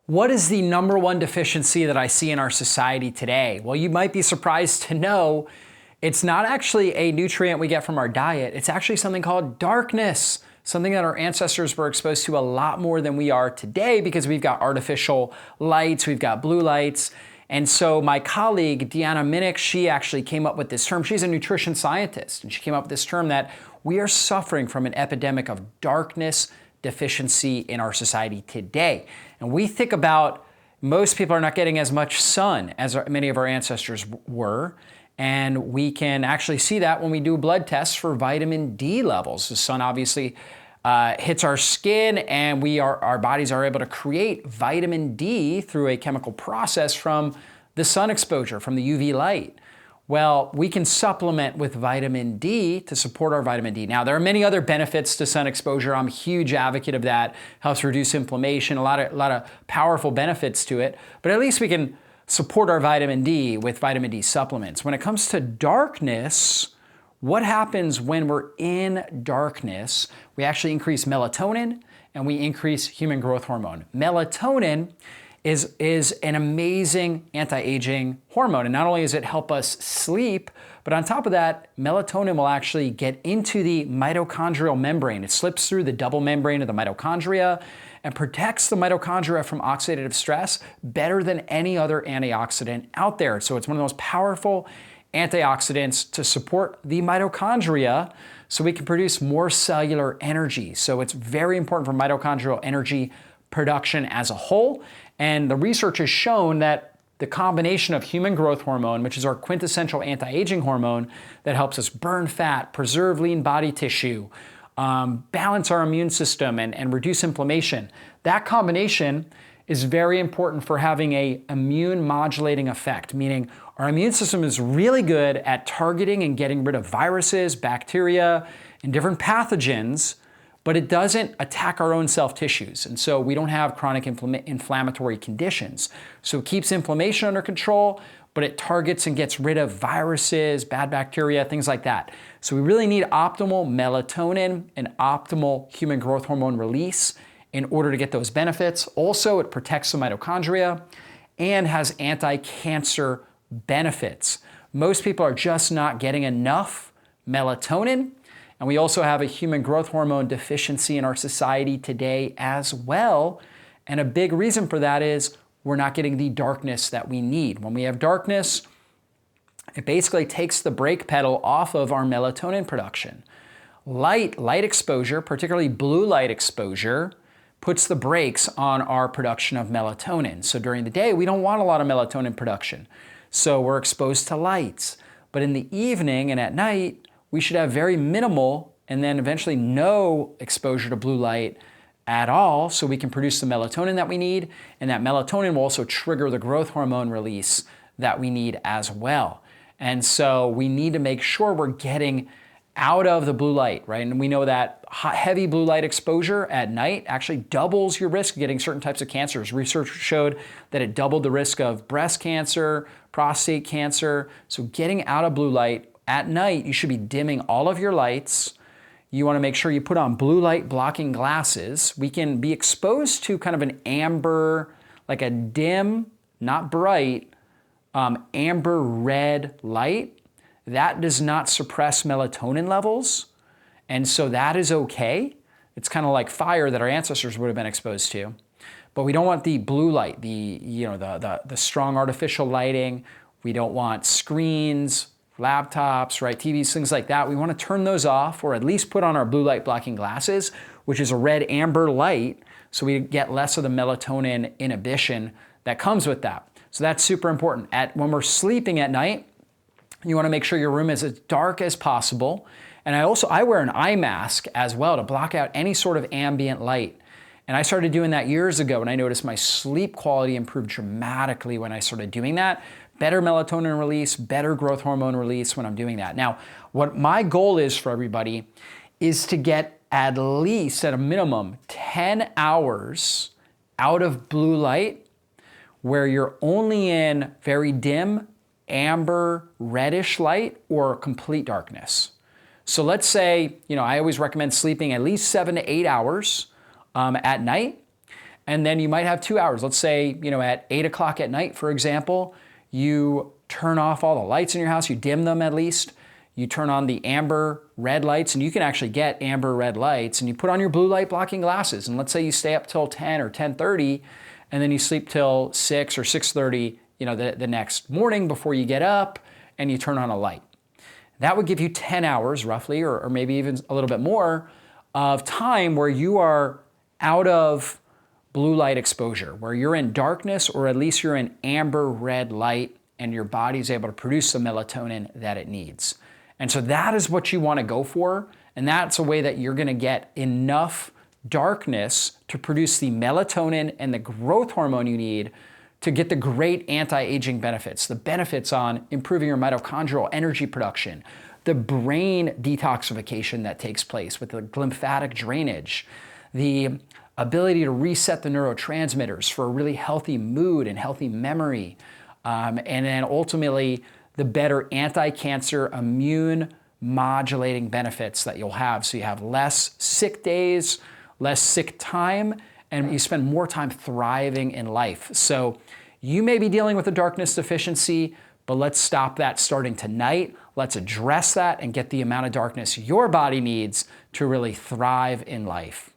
What is the number one deficiency that I see in our society today? Well, you might be surprised to know it's not actually a nutrient we get from our diet. It's actually something called darkness, something that our ancestors were exposed to a lot more than we are today because we've got artificial lights, we've got blue lights. And so my colleague, Deanna Minnick, she actually came up with this term. She's a nutrition scientist, and she came up with this term that we are suffering from an epidemic of darkness deficiency in our society today. And we think about most people are not getting as much sun as many of our ancestors were. And we can actually see that when we do blood tests for vitamin D levels. The sun obviously hits our skin, and our bodies are able to create vitamin D through a chemical process from the sun exposure, from the UV light. Well, we can supplement with vitamin D to support our vitamin D. Now, there are many other benefits to sun exposure. I'm a huge advocate of that. Helps reduce inflammation, a lot of powerful benefits to it. But at least we can support our vitamin D with vitamin D supplements. When it comes to darkness, what happens when we're in darkness? We actually increase melatonin and we increase human growth hormone. Melatonin is an amazing anti-aging hormone. And not only does it help us sleep, but on top of that, melatonin will actually get into the mitochondrial membrane. It slips through the double membrane of the mitochondria and protects the mitochondria from oxidative stress better than any other antioxidant out there. So it's one of the most powerful antioxidants to support the mitochondria so we can produce more cellular energy. So it's very important for mitochondrial energy production as a whole. And the research has shown that the combination of human growth hormone, which is our quintessential anti-aging hormone that helps us burn fat, preserve lean body tissue, balance our immune system, and reduce inflammation, that combination is very important for having an immune modulating effect, meaning our immune system is really good at targeting and getting rid of viruses, bacteria, and different pathogens, but it doesn't attack our own self-tissues. And so we don't have chronic inflammatory conditions. So it keeps inflammation under control, but it targets and gets rid of viruses, bad bacteria, things like that. So we really need optimal melatonin and optimal human growth hormone release in order to get those benefits. Also, it protects the mitochondria and has anti-cancer benefits. Most people are just not getting enough melatonin. And we also have a human growth hormone deficiency in our society today as well. And a big reason for that is we're not getting the darkness that we need. When we have darkness, it basically takes the brake pedal off of our melatonin production. Light exposure, particularly blue light exposure, puts the brakes on our production of melatonin. So during the day, we don't want a lot of melatonin production. So we're exposed to lights. But in the evening and at night, we should have very minimal and then eventually no exposure to blue light at all so we can produce the melatonin that we need, and that melatonin will also trigger the growth hormone release that we need as well. And so we need to make sure we're getting out of the blue light, right? And we know that heavy blue light exposure at night actually doubles your risk of getting certain types of cancers. Research showed that it doubled the risk of breast cancer, prostate cancer. So getting out of blue light at night, you should be dimming all of your lights. You want to make sure you put on blue light blocking glasses. We can be exposed to kind of an amber, like a dim, not bright, amber red light. That does not suppress melatonin levels. And so that is okay. It's kind of like fire that our ancestors would have been exposed to. But we don't want the blue light, the strong artificial lighting. We don't want screens, laptops, right, TVs, things like that. We want to turn those off or at least put on our blue light blocking glasses, which is a red amber light, so we get less of the melatonin inhibition that comes with that. So that's super important. When we're sleeping at night, you want to make sure your room is as dark as possible. And I wear an eye mask as well to block out any sort of ambient light. And I started doing that years ago, and I noticed my sleep quality improved dramatically when I started doing that. Better melatonin release, better growth hormone release when I'm doing that. Now, what my goal is for everybody is to get at least, at a minimum, 10 hours out of blue light where you're only in very dim, amber, reddish light or complete darkness. So let's say, I always recommend sleeping at least 7 to 8 hours at night. And then you might have 2 hours. Let's say, at 8 o'clock at night, for example, you turn off all the lights in your house, you dim them at least. You turn on the amber red lights, and you can actually get amber red lights, and you put on your blue light blocking glasses. And let's say you stay up till 10 or 10:30, and then you sleep till 6 or 6:30, the next morning before you get up, and you turn on a light. That would give you 10 hours roughly, or maybe even a little bit more, of time where you are out of blue light exposure, where you're in darkness, or at least you're in amber red light, and your body's able to produce the melatonin that it needs. And so that is what you want to go for, and that's a way that you're going to get enough darkness to produce the melatonin and the growth hormone you need to get the great anti-aging benefits, the benefits on improving your mitochondrial energy production, the brain detoxification that takes place with the lymphatic drainage, the ability to reset the neurotransmitters for a really healthy mood and healthy memory, and then ultimately the better anti-cancer immune modulating benefits that you'll have. So you have less sick days, less sick time, and you spend more time thriving in life. So you may be dealing with a darkness deficiency, but let's stop that starting tonight. Let's address that and get the amount of darkness your body needs to really thrive in life.